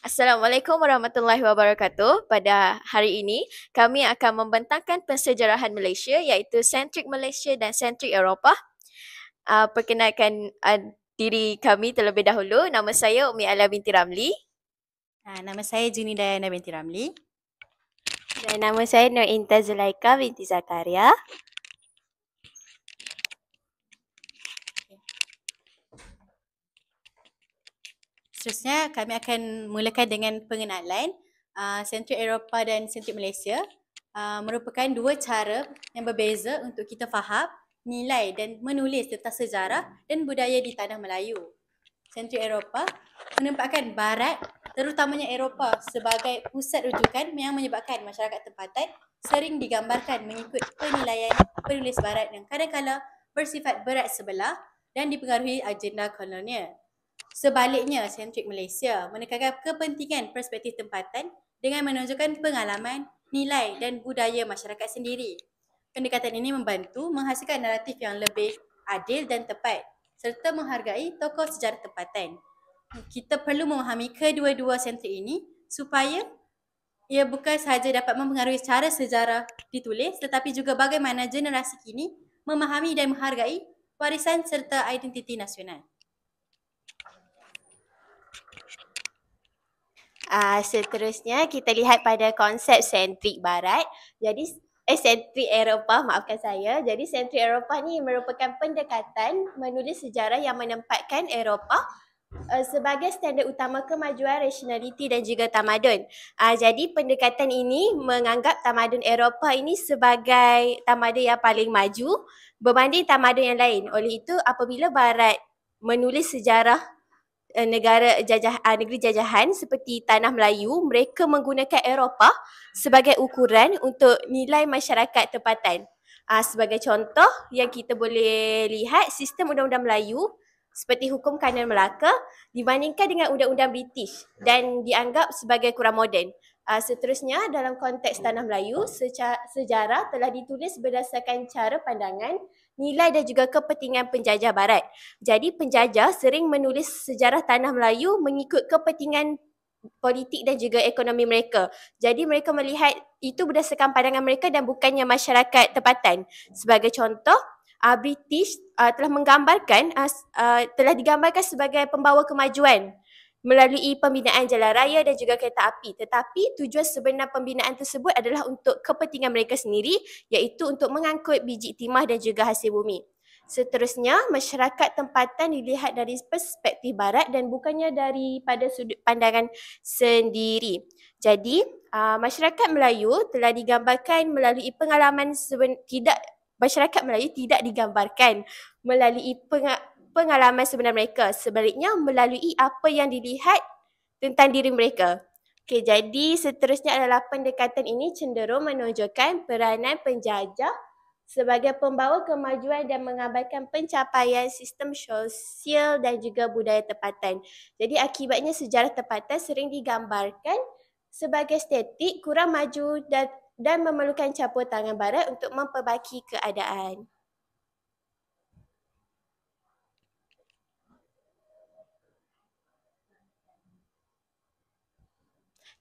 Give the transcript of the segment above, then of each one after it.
Assalamualaikum warahmatullahi wabarakatuh. Pada hari ini, kami akan membentangkan pensejarahan Malaysia iaitu sentrik Malaysia dan sentrik Eropah. Perkenalkan diri kami terlebih dahulu. Nama saya Umi Ala binti Ramli. Nama saya Juni Dayana binti Ramli. Dan nama saya Nur Inta Zulaika binti Zakaria. Seterusnya kami akan mulakan dengan pengenalan. Sentrik Eropah dan sentrik Malaysia merupakan dua cara yang berbeza untuk kita faham, nilai dan menulis tentang sejarah dan budaya di tanah Melayu. Sentrik Eropah menempatkan Barat, terutamanya Eropah, sebagai pusat rujukan yang menyebabkan masyarakat tempatan sering digambarkan mengikut penilaian penulis Barat yang kadang-kadang bersifat berat sebelah dan dipengaruhi agenda kolonial. Sebaliknya, sentrik Malaysia menekankan kepentingan perspektif tempatan dengan menunjukkan pengalaman, nilai dan budaya masyarakat sendiri. Pendekatan ini membantu menghasilkan naratif yang lebih adil dan tepat serta menghargai tokoh sejarah tempatan. Kita perlu memahami kedua-dua sentrik ini supaya ia bukan sahaja dapat mempengaruhi cara sejarah ditulis tetapi juga bagaimana generasi kini memahami dan menghargai warisan serta identiti nasional. Seterusnya kita lihat pada konsep sentrik Barat. Jadi sentrik Eropah, maafkan saya. Jadi sentrik Eropah ni merupakan pendekatan menulis sejarah yang menempatkan Eropah sebagai standard utama kemajuan, rasionaliti dan juga tamadun. Jadi pendekatan ini menganggap tamadun Eropah ini sebagai tamadun yang paling maju berbanding tamadun yang lain. Oleh itu, apabila Barat menulis sejarah negeri jajahan seperti tanah Melayu, mereka menggunakan Eropah sebagai ukuran untuk nilai masyarakat tempatan. Sebagai contoh yang kita boleh lihat, sistem undang-undang Melayu seperti hukum kanan Melaka dibandingkan dengan undang-undang British dan dianggap sebagai kurang moden. Seterusnya, dalam konteks tanah Melayu, sejarah telah ditulis berdasarkan cara pandangan, nilai dan juga kepentingan penjajah Barat. Jadi penjajah sering menulis sejarah tanah Melayu mengikut kepentingan politik dan juga ekonomi mereka. Jadi mereka melihat itu berdasarkan pandangan mereka dan bukannya masyarakat tempatan. Sebagai contoh, British telah digambarkan sebagai pembawa kemajuan melalui pembinaan jalan raya dan juga kereta api. Tetapi tujuan sebenar pembinaan tersebut adalah untuk kepentingan mereka sendiri, iaitu untuk mengangkut biji timah dan juga hasil bumi. Seterusnya, masyarakat tempatan dilihat dari perspektif Barat dan bukannya daripada sudut pandangan sendiri. Jadi, masyarakat Melayu telah digambarkan melalui pengalaman masyarakat Melayu tidak digambarkan melalui pengalaman sebenar mereka. Sebaliknya, melalui apa yang dilihat tentang diri mereka. Jadi seterusnya adalah pendekatan ini cenderung menunjukkan peranan penjajah sebagai pembawa kemajuan dan mengabaikan pencapaian sistem sosial dan juga budaya tempatan. Jadi akibatnya sejarah tempatan sering digambarkan sebagai statik, kurang maju dan memerlukan campur tangan Barat untuk memperbaiki keadaan.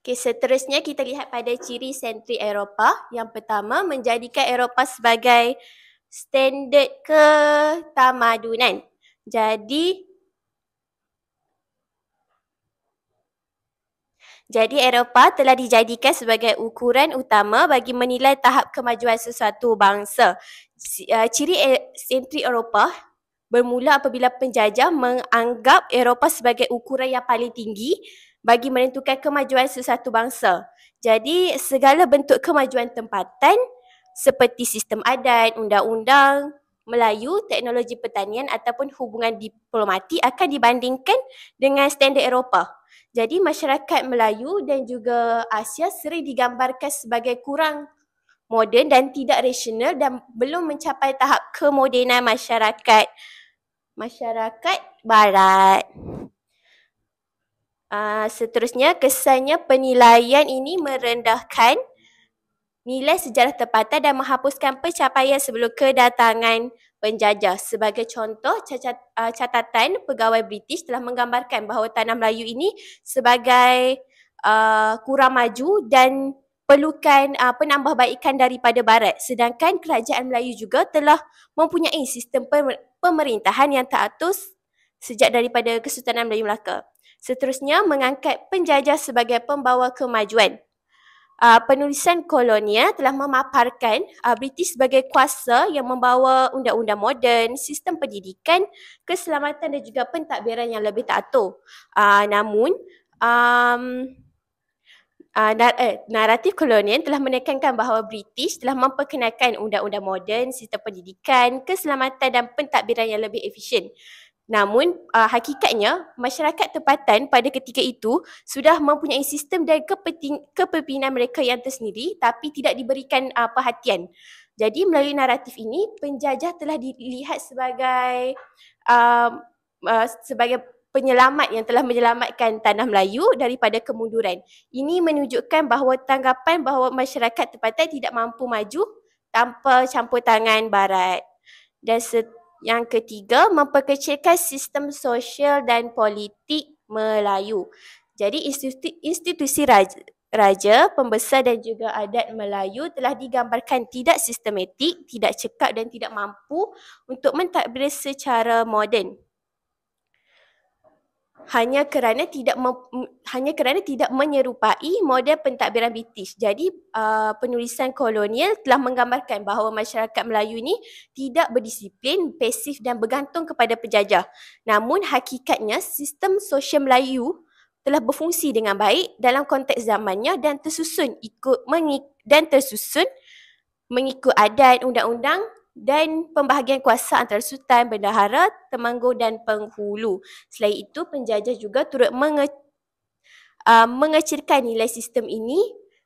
Seterusnya kita lihat pada ciri sentrik Eropah. Yang pertama, menjadikan Eropah sebagai standard ketamadunan. Jadi Eropah telah dijadikan sebagai ukuran utama bagi menilai tahap kemajuan sesuatu bangsa. Ciri sentrik Eropah bermula apabila penjajah menganggap Eropah sebagai ukuran yang paling tinggi bagi menentukan kemajuan sesuatu bangsa. Jadi segala bentuk kemajuan tempatan seperti sistem adat, undang-undang Melayu, teknologi pertanian ataupun hubungan diplomatik akan dibandingkan dengan standard Eropah. Jadi masyarakat Melayu dan juga Asia sering digambarkan sebagai kurang moden dan tidak rasional dan belum mencapai tahap kemodenan masyarakat Barat. Seterusnya, kesannya penilaian ini merendahkan nilai sejarah tempatan dan menghapuskan pencapaian sebelum kedatangan penjajah. Sebagai contoh, catatan pegawai British telah menggambarkan bahawa tanah Melayu ini sebagai kurang maju dan perlukan penambahbaikan daripada Barat. Sedangkan kerajaan Melayu juga telah mempunyai sistem pemerintahan yang teratur sejak daripada Kesultanan Melayu Melaka. Seterusnya, mengangkat penjajah sebagai pembawa kemajuan. Penulisan kolonial telah memaparkan British sebagai kuasa yang membawa undang-undang moden, sistem pendidikan, keselamatan dan juga pentadbiran yang lebih teratur. Namun, naratif kolonial telah menekankan bahawa British telah memperkenalkan undang-undang moden, sistem pendidikan, keselamatan dan pentadbiran yang lebih efisien. Namun, hakikatnya masyarakat tempatan pada ketika itu sudah mempunyai sistem dan kepimpinan mereka yang tersendiri tapi tidak diberikan perhatian. Jadi melalui naratif ini, penjajah telah dilihat sebagai penyelamat yang telah menyelamatkan tanah Melayu daripada kemunduran. Ini menunjukkan bahawa tanggapan bahawa masyarakat tempatan tidak mampu maju tanpa campur tangan Barat. Dan yang ketiga, memperkecilkan sistem sosial dan politik Melayu. Jadi institusi raja, pembesar dan juga adat Melayu telah digambarkan tidak sistematik, tidak cekap dan tidak mampu untuk mentadbir secara moden. Hanya kerana tidak menyerupai model pentadbiran British. Jadi penulisan kolonial telah menggambarkan bahawa masyarakat Melayu ini tidak berdisiplin, pasif dan bergantung kepada penjajah. Namun hakikatnya sistem sosial Melayu telah berfungsi dengan baik dalam konteks zamannya dan tersusun mengikut adat, undang-undang dan pembahagian kuasa antara sultan, bendahara, temanggung dan penghulu. Selain itu, penjajah juga turut mengecilkan nilai sistem ini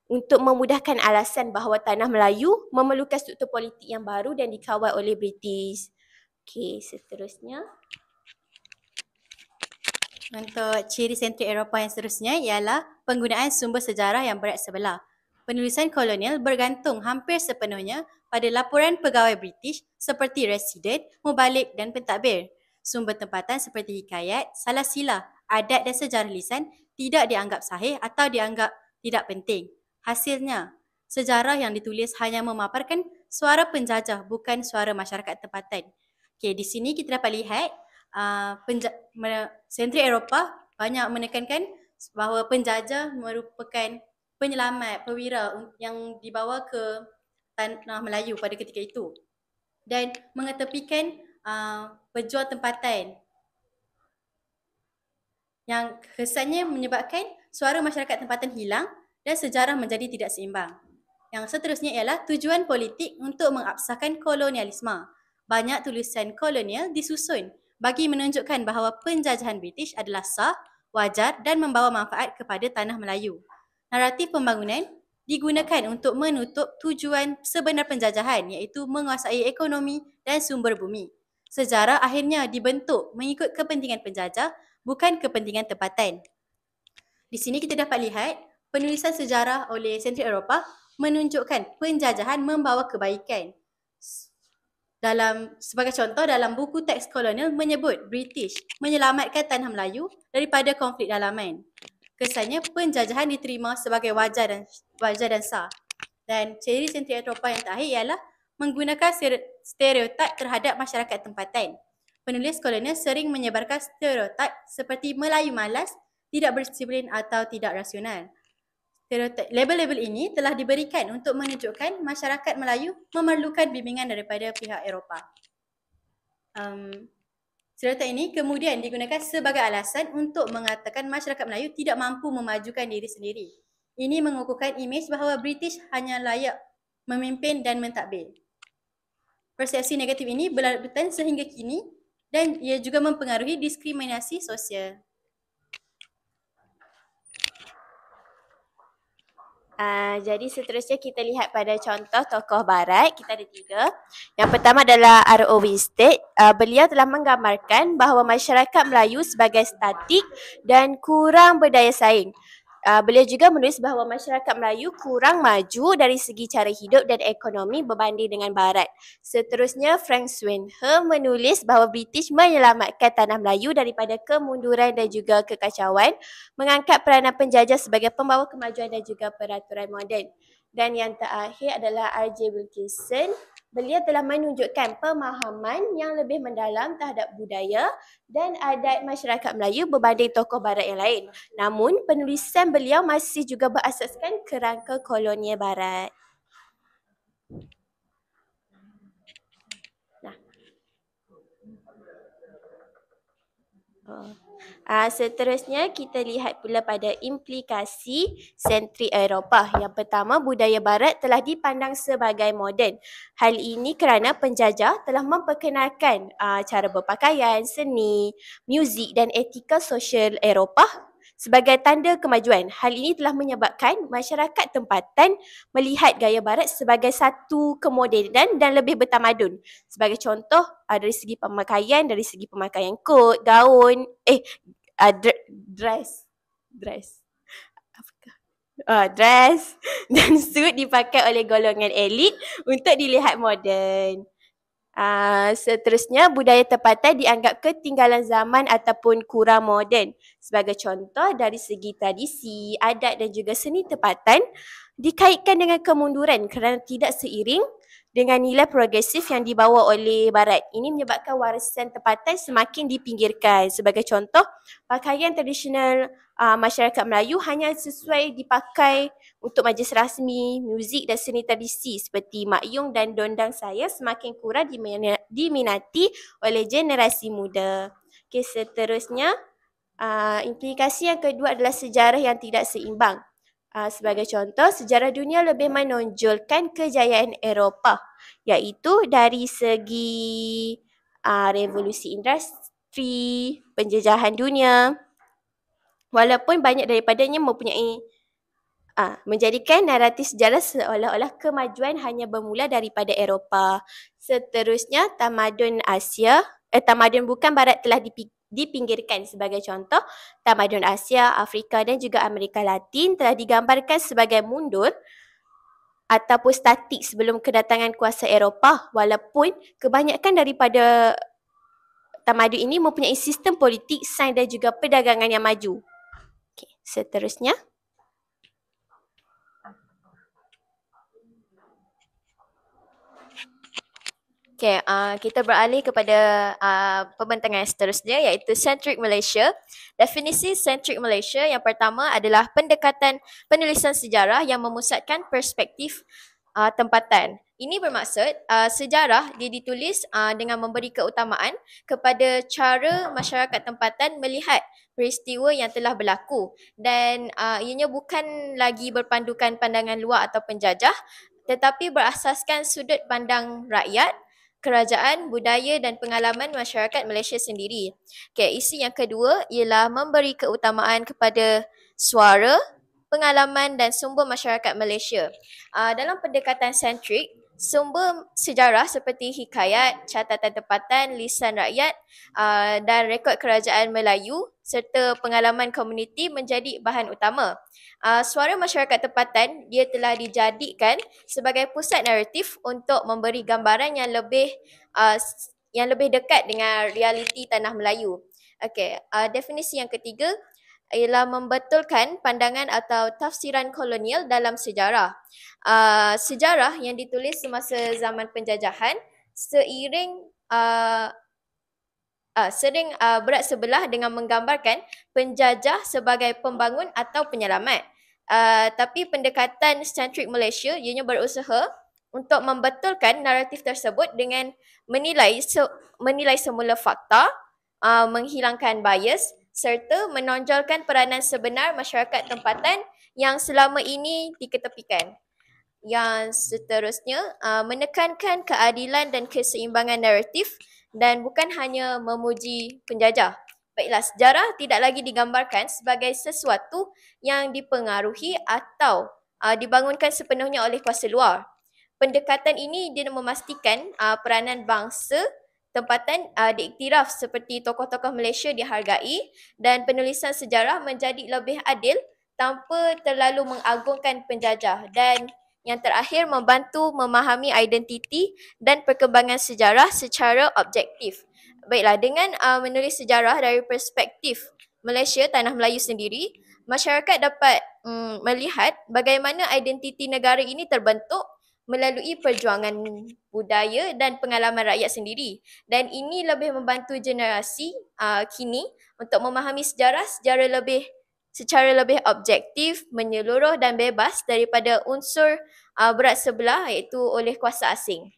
untuk memudahkan alasan bahawa tanah Melayu memerlukan struktur politik yang baru dan dikawal oleh British. Okey, seterusnya. Untuk ciri sentrik Eropah yang seterusnya ialah penggunaan sumber sejarah yang berat sebelah. Penulisan kolonial bergantung hampir sepenuhnya pada laporan pegawai British seperti residen, mubalik dan pentadbir. Sumber tempatan seperti hikayat, salah silah, adat dan sejarah lisan tidak dianggap sahih atau dianggap tidak penting. Hasilnya, sejarah yang ditulis hanya memaparkan suara penjajah bukan suara masyarakat tempatan. Okey, di sini kita dapat lihat sentrik Eropah banyak menekankan bahawa penjajah merupakan penyelamat, perwira yang dibawa ke tanah Melayu pada ketika itu dan mengetepikan pejuang tempatan yang kesannya menyebabkan suara masyarakat tempatan hilang dan sejarah menjadi tidak seimbang. Yang seterusnya ialah tujuan politik untuk mengabsahkan kolonialisme. Banyak tulisan kolonial disusun bagi menunjukkan bahawa penjajahan British adalah sah, wajar dan membawa manfaat kepada tanah Melayu. Naratif pembangunan digunakan untuk menutup tujuan sebenar penjajahan iaitu menguasai ekonomi dan sumber bumi. Sejarah akhirnya dibentuk mengikut kepentingan penjajah bukan kepentingan tempatan. Di sini kita dapat lihat penulisan sejarah oleh sentrik Eropah menunjukkan penjajahan membawa kebaikan. Sebagai contoh, dalam buku teks kolonial menyebut British menyelamatkan tanah Melayu daripada konflik dalaman. Kesannya penjajahan diterima sebagai wajar dan sah. Dan ciri sentrik Eropah yang terakhir ialah menggunakan stereotip terhadap masyarakat tempatan. Penulis kolonial sering menyebarkan stereotip seperti Melayu malas, tidak berdisiplin atau tidak rasional. Label-label ini telah diberikan untuk menunjukkan masyarakat Melayu memerlukan bimbingan daripada pihak Eropah. Stereotip ini kemudian digunakan sebagai alasan untuk mengatakan masyarakat Melayu tidak mampu memajukan diri sendiri. Ini mengukuhkan imej bahawa British hanya layak memimpin dan mentadbir. Persepsi negatif ini berlanjutan sehingga kini dan ia juga mempengaruhi diskriminasi sosial. Jadi seterusnya kita lihat pada contoh tokoh Barat. Kita ada 3. Yang pertama adalah R.O. Winstead. Beliau telah menggambarkan bahawa masyarakat Melayu sebagai statik dan kurang berdaya saing. Beliau juga menulis bahawa masyarakat Melayu kurang maju dari segi cara hidup dan ekonomi berbanding dengan Barat. Seterusnya, Frank Swinhe menulis bahawa British menyelamatkan tanah Melayu daripada kemunduran dan juga kekacauan, mengangkat peranan penjajah sebagai pembawa kemajuan dan juga peraturan moden. Dan yang terakhir adalah R.J. Wilkinson. Beliau telah menunjukkan pemahaman yang lebih mendalam terhadap budaya dan adat masyarakat Melayu berbanding tokoh Barat yang lain. Namun, penulisan beliau masih juga berasaskan kerangka kolonial Barat. Seterusnya, kita lihat pula pada implikasi sentrik Eropah. Yang pertama, budaya Barat telah dipandang sebagai moden. Hal ini kerana penjajah telah memperkenalkan cara berpakaian, seni, muzik dan etika sosial Eropah sebagai tanda kemajuan. Hal ini telah menyebabkan masyarakat tempatan melihat gaya Barat sebagai satu kemodenan dan lebih bertamadun. Sebagai contoh, dari segi pemakaian, kot, gaun, dress dan suit dipakai oleh golongan elit untuk dilihat moden. Seterusnya, budaya tempatan dianggap ketinggalan zaman ataupun kurang moden. Sebagai contoh, dari segi tradisi, adat dan juga seni tempatan dikaitkan dengan kemunduran kerana tidak seiring dengan nilai progresif yang dibawa oleh Barat. Ini menyebabkan warisan tempatan semakin dipinggirkan. Sebagai contoh, pakaian tradisional masyarakat Melayu hanya sesuai dipakai untuk majlis rasmi, muzik dan seni tradisi seperti makyung dan dondang saya semakin kurang diminati oleh generasi muda. Okey, seterusnya, implikasi yang kedua adalah sejarah yang tidak seimbang. Sebagai contoh, sejarah dunia lebih menonjolkan kejayaan Eropah, iaitu dari segi revolusi industri, penjajahan dunia. Walaupun banyak daripadanya mempunyai menjadikan naratif sejarah seolah-olah kemajuan hanya bermula daripada Eropah. Seterusnya, tamadun bukan Barat telah dipinggirkan. Sebagai contoh, tamadun Asia, Afrika dan juga Amerika Latin telah digambarkan sebagai mundur ataupun statik sebelum kedatangan kuasa Eropah, walaupun kebanyakan daripada tamadun ini mempunyai sistem politik, sains dan juga perdagangan yang maju. Okay, seterusnya. Okay, kita beralih kepada pembentangan seterusnya iaitu Centric Malaysia. Definisi Centric Malaysia yang pertama adalah pendekatan penulisan sejarah yang memusatkan perspektif tempatan. Ini bermaksud sejarah dia ditulis dengan memberi keutamaan kepada cara masyarakat tempatan melihat peristiwa yang telah berlaku dan ianya bukan lagi berpandukan pandangan luar atau penjajah tetapi berasaskan sudut pandang rakyat, kerajaan, budaya dan pengalaman masyarakat Malaysia sendiri. Okay, isi yang kedua ialah memberi keutamaan kepada suara, pengalaman dan sumber masyarakat Malaysia. Dalam pendekatan sentrik, sumber sejarah seperti hikayat, catatan tempatan, lisan rakyat dan rekod kerajaan Melayu serta pengalaman komuniti menjadi bahan utama. Suara masyarakat tempatan dia telah dijadikan sebagai pusat naratif untuk memberi gambaran yang lebih dekat dengan realiti tanah Melayu. Okey, definisi yang ketiga ialah membetulkan pandangan atau tafsiran kolonial dalam sejarah. Sejarah yang ditulis semasa zaman penjajahan sering berat sebelah dengan menggambarkan penjajah sebagai pembangun atau penyelamat. Tapi pendekatan Centric Malaysia ianya berusaha untuk membetulkan naratif tersebut dengan menilai semula fakta, menghilangkan bias serta menonjolkan peranan sebenar masyarakat tempatan yang selama ini diketepikan. Yang seterusnya, menekankan keadilan dan keseimbangan naratif dan bukan hanya memuji penjajah. Baiklah, sejarah tidak lagi digambarkan sebagai sesuatu yang dipengaruhi atau dibangunkan sepenuhnya oleh kuasa luar. Pendekatan ini dia memastikan peranan bangsa tempatan diiktiraf seperti tokoh-tokoh Malaysia dihargai dan penulisan sejarah menjadi lebih adil tanpa terlalu mengagungkan penjajah. Dan yang terakhir, membantu memahami identiti dan perkembangan sejarah secara objektif. Baiklah, dengan menulis sejarah dari perspektif Malaysia, Tanah Melayu sendiri, masyarakat dapat melihat bagaimana identiti negara ini terbentuk melalui perjuangan budaya dan pengalaman rakyat sendiri. Dan ini lebih membantu generasi kini untuk memahami sejarah secara lebih objektif, menyeluruh dan bebas daripada unsur berat sebelah iaitu oleh kuasa asing.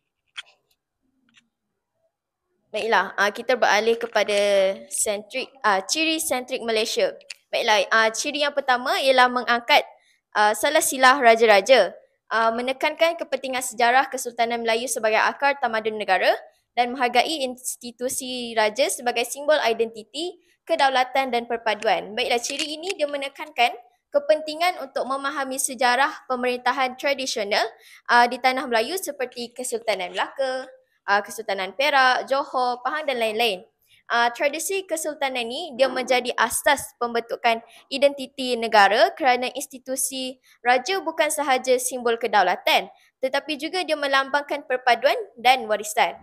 Baiklah, kita beralih kepada ciri sentrik Malaysia. Baiklah, ciri yang pertama ialah mengangkat salah silah raja-raja, menekankan kepentingan sejarah Kesultanan Melayu sebagai akar tamadun negara dan menghargai institusi raja sebagai simbol identiti, kedaulatan dan perpaduan. Baiklah, ciri ini dia menekankan kepentingan untuk memahami sejarah pemerintahan tradisional di Tanah Melayu seperti Kesultanan Melaka, Kesultanan Perak, Johor, Pahang dan lain-lain. Tradisi kesultanan ini dia menjadi asas pembentukan identiti negara kerana institusi raja bukan sahaja simbol kedaulatan tetapi juga dia melambangkan perpaduan dan warisan.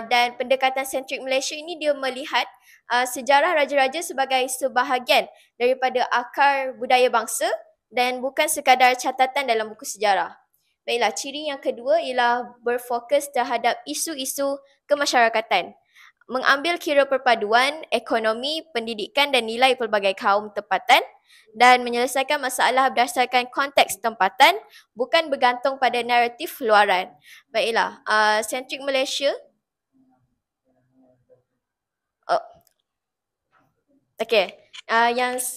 Dan pendekatan sentrik Malaysia ini dia melihat sejarah raja-raja sebagai sebahagian daripada akar budaya bangsa dan bukan sekadar catatan dalam buku sejarah. Baiklah, ciri yang kedua ialah berfokus terhadap isu-isu kemasyarakatan, mengambil kira perpaduan, ekonomi, pendidikan dan nilai pelbagai kaum tempatan dan menyelesaikan masalah berdasarkan konteks tempatan, bukan bergantung pada naratif luaran. Baiklah, sentrik Malaysia.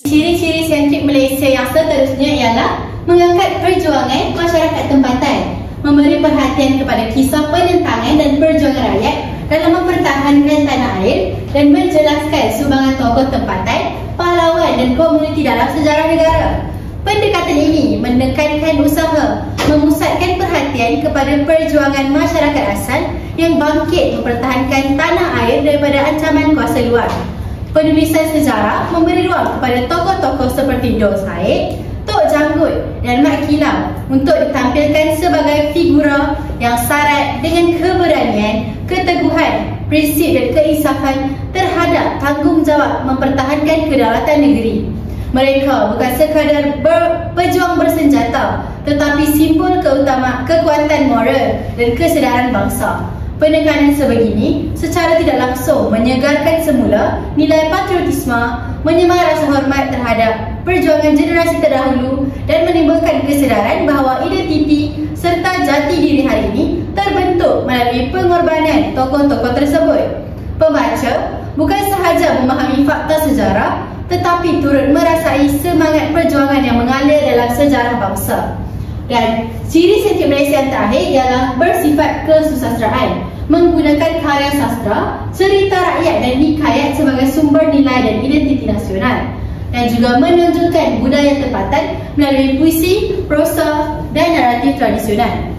Ciri-ciri sentrik Malaysia yang seterusnya ialah mengangkat perjuangan masyarakat tempatan, memberi perhatian kepada kisah penentangan dan perjuangan rakyat dalam mempertahankan tanah air dan menjelaskan sumbangan tokoh tempatan, pahlawan dan komuniti dalam sejarah negara. Pendekatan ini menekankan usaha memusatkan perhatian kepada perjuangan masyarakat asal yang bangkit mempertahankan tanah air daripada ancaman kuasa luar. Penulisan sejarah memberi ruang kepada tokoh-tokoh seperti Dor Said, Tok Janggut dan Mat Kilau untuk ditampilkan sebagai figura yang syarat dengan keberanian, keteguhan, prinsip dan keinsafan terhadap tanggungjawab mempertahankan kedaulatan negeri. Mereka bukan sekadar pejuang bersenjata tetapi simbol kekuatan moral dan kesedaran bangsa. Penekanan sebegini secara tidak langsung menyegarkan semula nilai patriotisme, menyemai rasa hormat terhadap perjuangan generasi terdahulu dan menimbulkan kesedaran bahawa identiti serta jati diri hari ini terbentuk melalui pengorbanan tokoh-tokoh tersebut. Pembaca bukan sahaja memahami fakta sejarah tetapi turut merasai semangat perjuangan yang mengalir dalam sejarah bangsa. Dan ciri sentrik Malaysia yang terakhir ialah bersifat kesusastraan, menggunakan karya sastra, cerita rakyat dan hikayat sebagai sumber nilai dan identiti nasional, dan juga menunjukkan budaya tempatan melalui puisi, prosa dan naratif tradisional.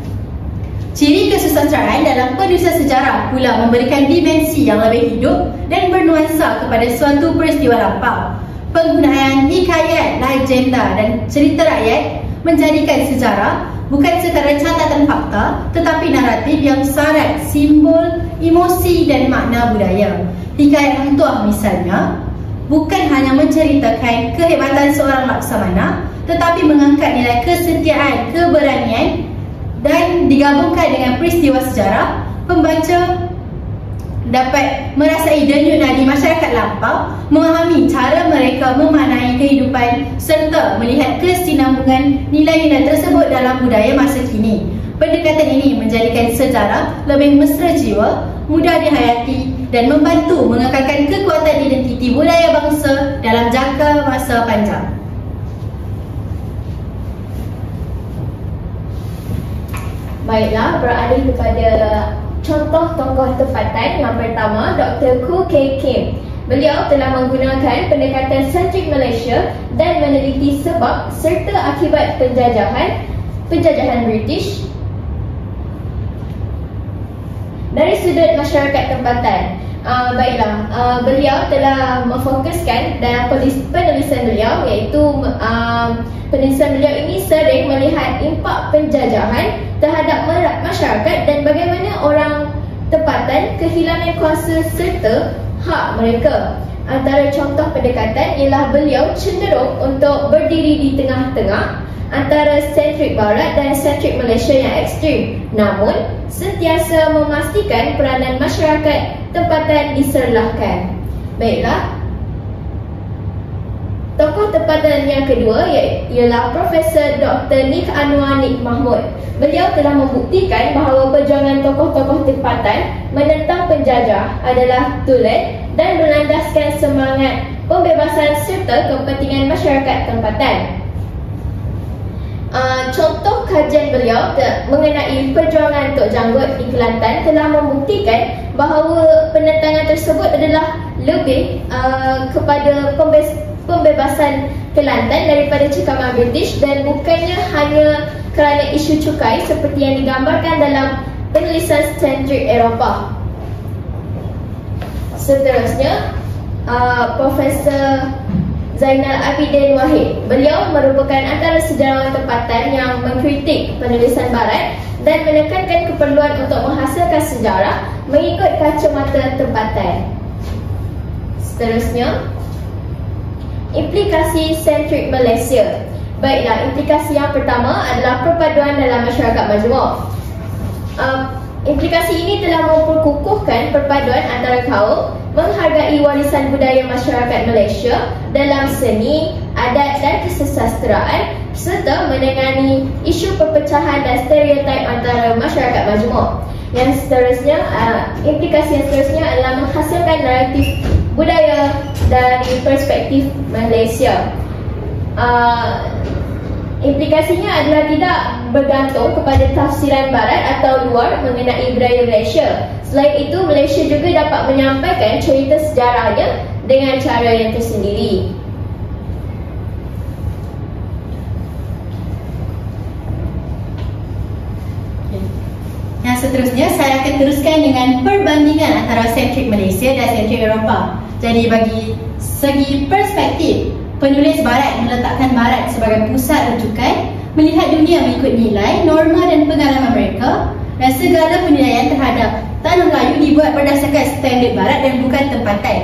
Ciri kesusastraan dalam penulisan sejarah pula memberikan dimensi yang lebih hidup dan bernuansa kepada suatu peristiwa lampau. Penggunaan hikayat, legenda dan cerita rakyat menjadikan sejarah bukan sekadar catatan fakta tetapi naratif yang syarat simbol, emosi dan makna budaya. Hikayat Hang Tuah misalnya bukan hanya menceritakan kehebatan seorang laksamana tetapi mengangkat nilai kesetiaan, keberanian dan digabungkan dengan peristiwa sejarah. Pembaca dapat merasai denyut nadi masyarakat lampau, memahami cara mereka memaknai kehidupan serta melihat kesinambungan nilai-nilai tersebut dalam budaya masa kini. Pendekatan ini menjadikan sejarah lebih mesra jiwa, mudah dihayati dan membantu mengekalkan kekuatan identiti budaya bangsa dalam jangka masa panjang. Baiklah, beralih kepada contoh tokoh tempatan. Yang pertama, Dr. Khoo Kay Kim. Beliau telah menggunakan pendekatan sentrik Malaysia dan meneliti sebab serta akibat penjajahan British dari sudut masyarakat tempatan. Beliau telah memfokuskan dalam penulisan beliau, iaitu penulisan beliau ini sering melihat impak penjajahan terhadap masyarakat dan bagaimana orang tempatan kehilangan kuasa serta hak mereka. Antara contoh pendekatan ialah beliau cenderung untuk berdiri di tengah-tengah antara sentrik barat dan sentrik Malaysia yang ekstrim, namun sentiasa memastikan peranan masyarakat tempatan diserlahkan. Baiklah, tokoh tempatan yang kedua ialah Profesor Dr. Nik Anwar Nik Mahmud. Beliau telah membuktikan bahawa perjuangan tokoh-tokoh tempatan menentang penjajah adalah tulen dan berlandaskan semangat pembebasan serta kepentingan masyarakat tempatan. Contoh kajian beliau mengenai perjuangan Tok Janggut di Kelantan telah membuktikan bahawa penentangan tersebut adalah lebih kepada pembebasan Kelantan daripada cekaman British dan bukannya hanya kerana isu cukai seperti yang digambarkan dalam penulisan sentrik Eropah. Seterusnya, Profesor Zainal Abidin Wahid. Beliau merupakan antara sejarawan tempatan yang mengkritik penulisan barat dan menekankan keperluan untuk menghasilkan sejarah mengikut kacamata tempatan. Seterusnya, implikasi sentrik Malaysia. Baiklah, implikasi yang pertama adalah perpaduan dalam masyarakat majmuk. Implikasi ini telah memperkukuhkan perpaduan antara kaum, menghargai warisan budaya masyarakat Malaysia dalam seni, adat dan kesusasteraan serta menangani isu perpecahan dan stereotip antara masyarakat majmuk. Yang seterusnya, implikasi yang seterusnya adalah menghasilkan naratif budaya dari perspektif Malaysia. Implikasinya adalah tidak bergantung kepada tafsiran barat atau luar mengenai budaya Malaysia. Selain itu, Malaysia juga dapat menyampaikan cerita sejarahnya dengan cara yang tersendiri. Yang seterusnya, saya akan teruskan dengan perbandingan antara sentrik Malaysia dan sentrik Eropah. Jadi bagi segi perspektif, penulis barat meletakkan barat sebagai pusat rujukan, melihat dunia mengikut nilai, norma dan pengalaman mereka, dan segala penilaian terhadap tanah Melayu dibuat berdasarkan standard barat dan bukan tempatan.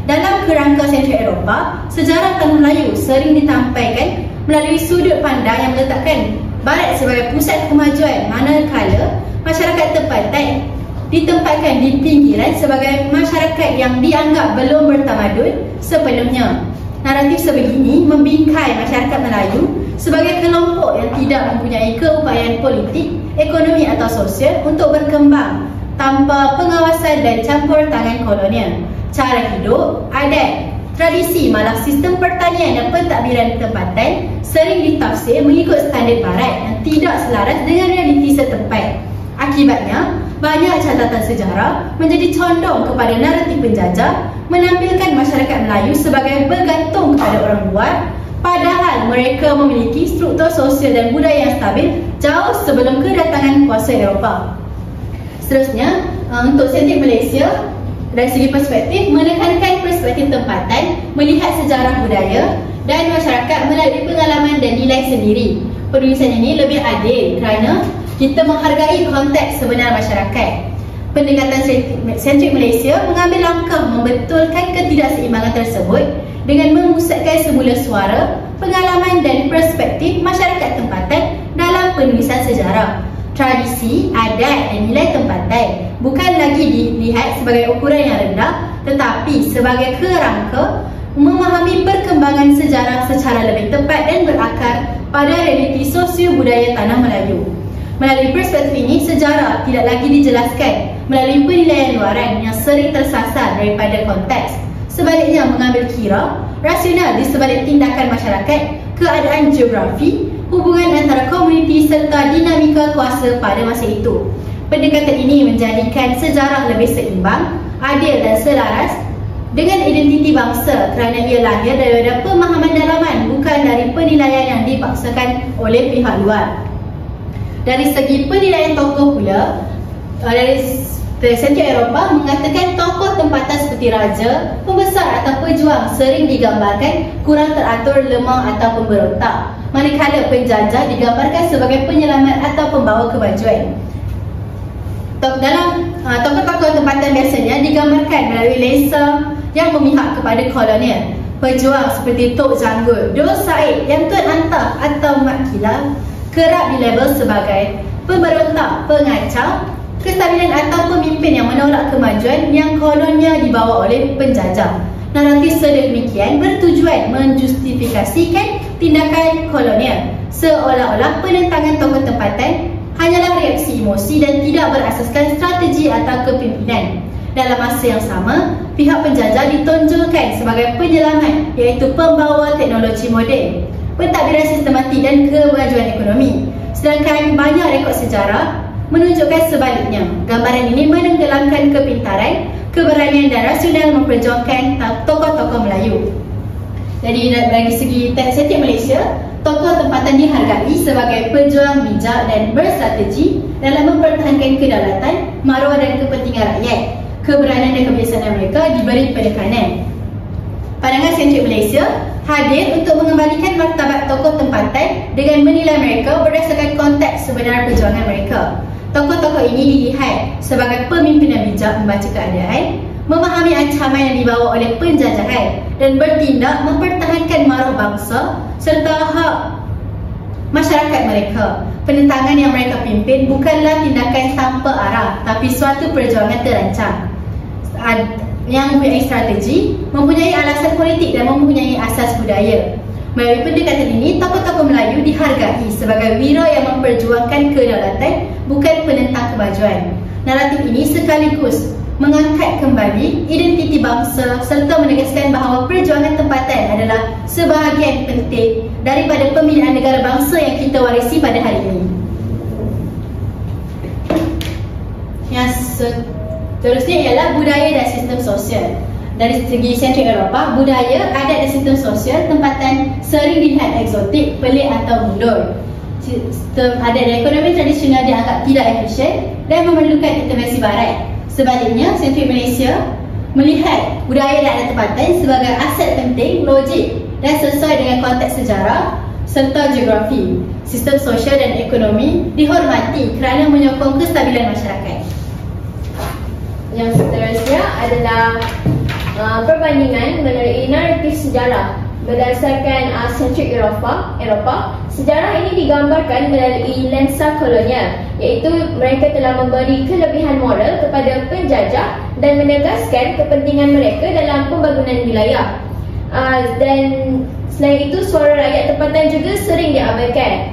Dalam kerangka sentrik Eropah, sejarah tanah Melayu sering ditampilkan melalui sudut pandang yang meletakkan barat sebagai pusat kemajuan, manakala masyarakat tempatan ditempatkan di pinggiran sebagai masyarakat yang dianggap belum bertamadun sepenuhnya. Naratif sebegini membingkai masyarakat Melayu sebagai kelompok yang tidak mempunyai keupayaan politik, ekonomi atau sosial untuk berkembang tanpa pengawasan dan campur tangan kolonial. Cara hidup, adat, tradisi malah sistem pertanian dan pentadbiran tempatan sering ditafsir mengikut standard barat yang tidak selaras dengan realiti setempat. Akibatnya, banyak catatan sejarah menjadi condong kepada naratif penjajah, menampilkan masyarakat Melayu sebagai bergantung kepada orang luar, padahal mereka memiliki struktur sosial dan budaya yang stabil jauh sebelum kedatangan kuasa Eropah. Seterusnya, untuk sentrik Malaysia, dari segi perspektif, menekankan perspektif tempatan, melihat sejarah budaya dan masyarakat melalui pengalaman dan nilai sendiri. Penulisan ini lebih adil kerana kita menghargai konteks sebenar masyarakat. Pendekatan sentrik Malaysia mengambil langkah membetulkan ketidakseimbangan tersebut dengan memusatkan semula suara, pengalaman dan perspektif masyarakat tempatan dalam penulisan sejarah. Tradisi, adat dan nilai tempatan bukan lagi dilihat sebagai ukuran yang rendah, tetapi sebagai kerangka memahami perkembangan sejarah secara lebih tepat dan berakar pada realiti sosio-budaya tanah Melayu. Melalui perspektif ini, sejarah tidak lagi dijelaskan melalui penilaian luaran yang sering tersasar daripada konteks. Sebaliknya, mengambil kira rasional di sebalik tindakan masyarakat, keadaan geografi, hubungan antara komuniti serta dinamika kuasa pada masa itu. Pendekatan ini menjadikan sejarah lebih seimbang, adil dan selaras dengan identiti bangsa kerana ia lahir daripada pemahaman dalaman, bukan dari penilaian yang dipaksakan oleh pihak luar. Dari segi penilaian tokoh pula, dari Sentrik Eropah mengatakan tokoh tempatan seperti raja, pembesar atau pejuang sering digambarkan kurang teratur, lemah atau pemberontak, manakala penjajah digambarkan sebagai penyelamat atau pembawa kemajuan. Dalam tokoh-tokoh tempatan biasanya digambarkan melalui lensa yang memihak kepada kolonial. Pejuang seperti Tok Janggut, Dor Said, Yang Tun Antah atau Mat Kilau kerap dilabel sebagai pemberontak, pengacau, kestabilan atau pemimpin yang menolak kemajuan yang kononnya dibawa oleh penjajah. Naratif sedemikian bertujuan menjustifikasikan tindakan kolonial, seolah-olah penentangan tokoh tempatan hanyalah reaksi emosi dan tidak berasaskan strategi atau kepimpinan. Dalam masa yang sama, pihak penjajah ditonjolkan sebagai penyelamat, iaitu pembawa teknologi moden, pentadbiran sistematik dan kemajuan ekonomi. Sedangkan banyak rekod sejarah menunjukkan sebaliknya. Gambaran ini menenggelamkan kepintaran, keberanian dan rasional memperjuangkan tokoh-tokoh Melayu. Jadi dari segi sentrik Malaysia, tokoh tempatan dihargai sebagai pejuang bijak dan berstrategi dalam mempertahankan kedaulatan, maruah dan kepentingan rakyat. Keberanian dan kebiasaan mereka diberi penekanan. Pandangan sentrik Malaysia hadir untuk mengembalikan martabat tokoh tempatan dengan menilai mereka berdasarkan konteks sebenar perjuangan mereka. Tokoh-tokoh ini dilihat sebagai pemimpin yang bijak membaca keadaan, memahami ancaman yang dibawa oleh penjajahan dan bertindak mempertahankan maruah bangsa serta hak masyarakat mereka. Penentangan yang mereka pimpin bukanlah tindakan tanpa arah, tapi suatu perjuangan terancang yang mempunyai strategi, mempunyai alasan politik dan mempunyai asas budaya. Melalui pendekatan ini, tokoh-tokoh Melayu dihargai sebagai wira yang memperjuangkan kedaulatan, bukan penentang kemajuan. Naratif ini sekaligus mengangkat kembali identiti bangsa serta menegaskan bahawa perjuangan tempatan adalah sebahagian penting daripada pembinaan negara bangsa yang kita warisi pada hari ini. Yang seterusnya ialah budaya dan sistem sosial. Dari segi sentrik Eropah, budaya, adat dan sistem sosial tempatan sering dilihat eksotik, pelik atau mundur. Sistem adat dan ekonomi tradisional dianggap tidak efisien dan memerlukan intervensi barat. Sebaliknya, sentrik Malaysia melihat budaya dan adat tempatan sebagai aset penting, logik dan sesuai dengan konteks sejarah serta geografi. Sistem sosial dan ekonomi dihormati kerana menyokong kestabilan masyarakat. Yang seterusnya adalah perbandingan melalui naratif sejarah. Berdasarkan sentrik Eropah, sejarah ini digambarkan melalui lensa kolonial, iaitu mereka telah memberi kelebihan moral kepada penjajah dan menegaskan kepentingan mereka dalam pembangunan wilayah. Dan selain itu, suara rakyat tempatan juga sering diabaikan.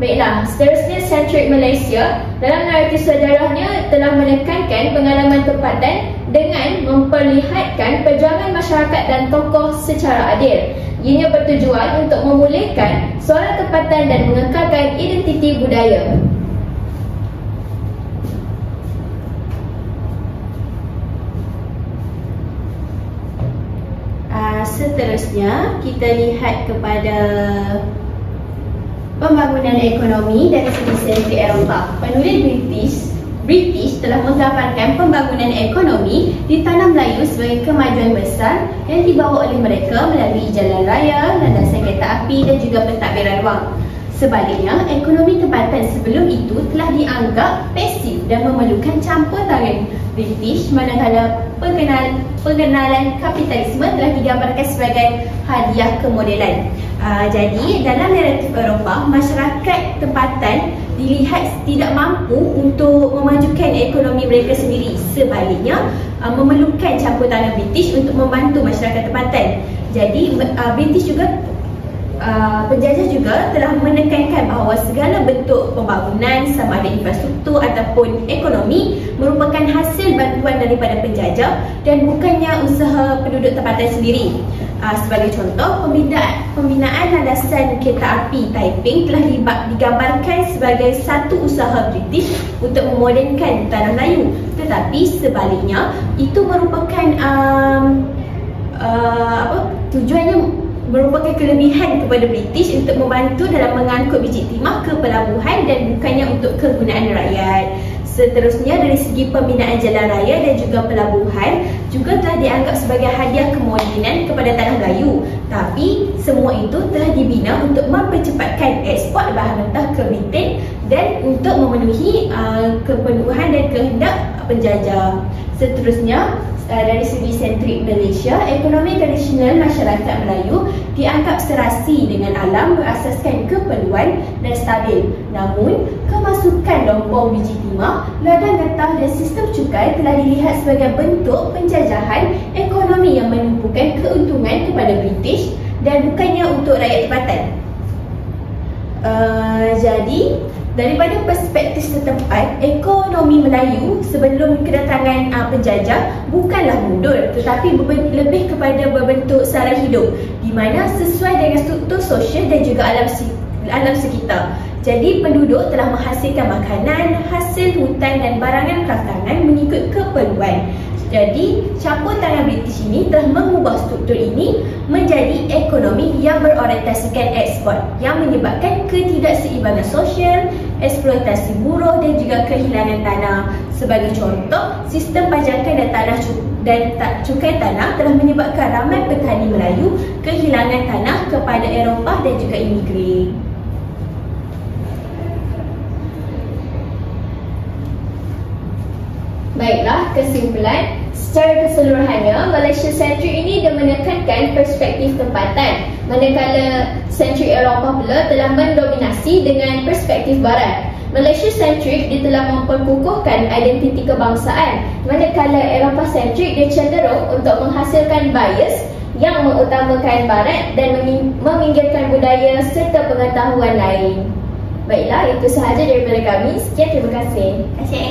Baiklah, seterusnya sentrik Malaysia dalam naratif sejarahnya telah menekankan pengalaman tempatan dengan memperlihatkan perjuangan masyarakat dan tokoh secara adil. Ianya bertujuan untuk memulihkan suara tempatan dan mengekalkan identiti budaya. Seterusnya kita lihat kepada pembangunan ekonomi dari segi sentrik Eropah. Penulis British telah menggambarkan pembangunan ekonomi di tanah Melayu sebagai kemajuan besar yang dibawa oleh mereka melalui jalan raya, landasan kereta api dan juga pentadbiran wang. Sebaliknya, ekonomi tempatan sebelum itu telah dianggap pasif dan memerlukan campur tangan British, manakala pengenalan kapitalisme telah digambarkan sebagai hadiah kemodelan. Jadi dalam naratif Eropah, masyarakat tempatan dilihat tidak mampu untuk memajukan ekonomi mereka sendiri. Sebaliknya, memerlukan campur tangan British untuk membantu masyarakat tempatan. Jadi British juga penjajah juga telah menekankan bahawa segala bentuk pembangunan, sama ada infrastruktur ataupun ekonomi, merupakan hasil bantuan daripada penjajah dan bukannya usaha penduduk tempatan sendiri. Sebagai contoh, pembinaan landasan kereta api Taiping telah digambarkan sebagai satu usaha British untuk memodernkan tanah Melayu. Tetapi sebaliknya, itu merupakan tujuannya merupakan kelebihan kepada British untuk membantu dalam mengangkut biji timah ke pelabuhan dan bukannya untuk kegunaan rakyat. Seterusnya, dari segi pembinaan jalan raya dan juga pelabuhan juga telah dianggap sebagai hadiah kemodenan kepada tanah Melayu. Tapi semua itu telah dibina untuk mempercepatkan ekspor bahan mentah ke Britain dan untuk memenuhi keperluan dan kehendak penjajah. Seterusnya, dari segi sentrik Malaysia, ekonomi tradisional masyarakat Melayu dianggap serasi dengan alam berasaskan keperluan dan stabil. Namun, kemasukan lompong biji timah, ladang getah dan sistem cukai telah dilihat sebagai bentuk penjajahan ekonomi yang menumpukan keuntungan kepada British dan bukannya untuk rakyat tempatan. Jadi, daripada perspektif setempat, ekonomi Melayu sebelum kedatangan penjajah bukanlah mundur, tetapi lebih kepada berbentuk sara hidup di mana sesuai dengan struktur sosial dan juga alam sekitar. Jadi penduduk telah menghasilkan makanan, hasil hutan dan barangan kraftangan mengikut keperluan. Jadi, campur tangan British ini telah mengubah struktur ini menjadi ekonomi yang berorientasikan ekspor yang menyebabkan ketidakseimbangan sosial, eksploitasi buruh dan juga kehilangan tanah. Sebagai contoh, sistem pajakan dan cukai tanah telah menyebabkan ramai petani Melayu kehilangan tanah kepada Eropah dan juga imigran. Baiklah, kesimpulan. Secara keseluruhannya, Malaysia sentrik ini dia menekankan perspektif tempatan, manakala sentrik Eropah pula telah mendominasi dengan perspektif barat. Malaysia sentrik dia telah memperkukuhkan identiti kebangsaan, manakala Eropah sentrik dia cenderung untuk menghasilkan bias yang mengutamakan barat dan meminggirkan budaya serta pengetahuan lain. Baiklah, itu sahaja daripada kami. Sekian, terima kasih. Terima kasih.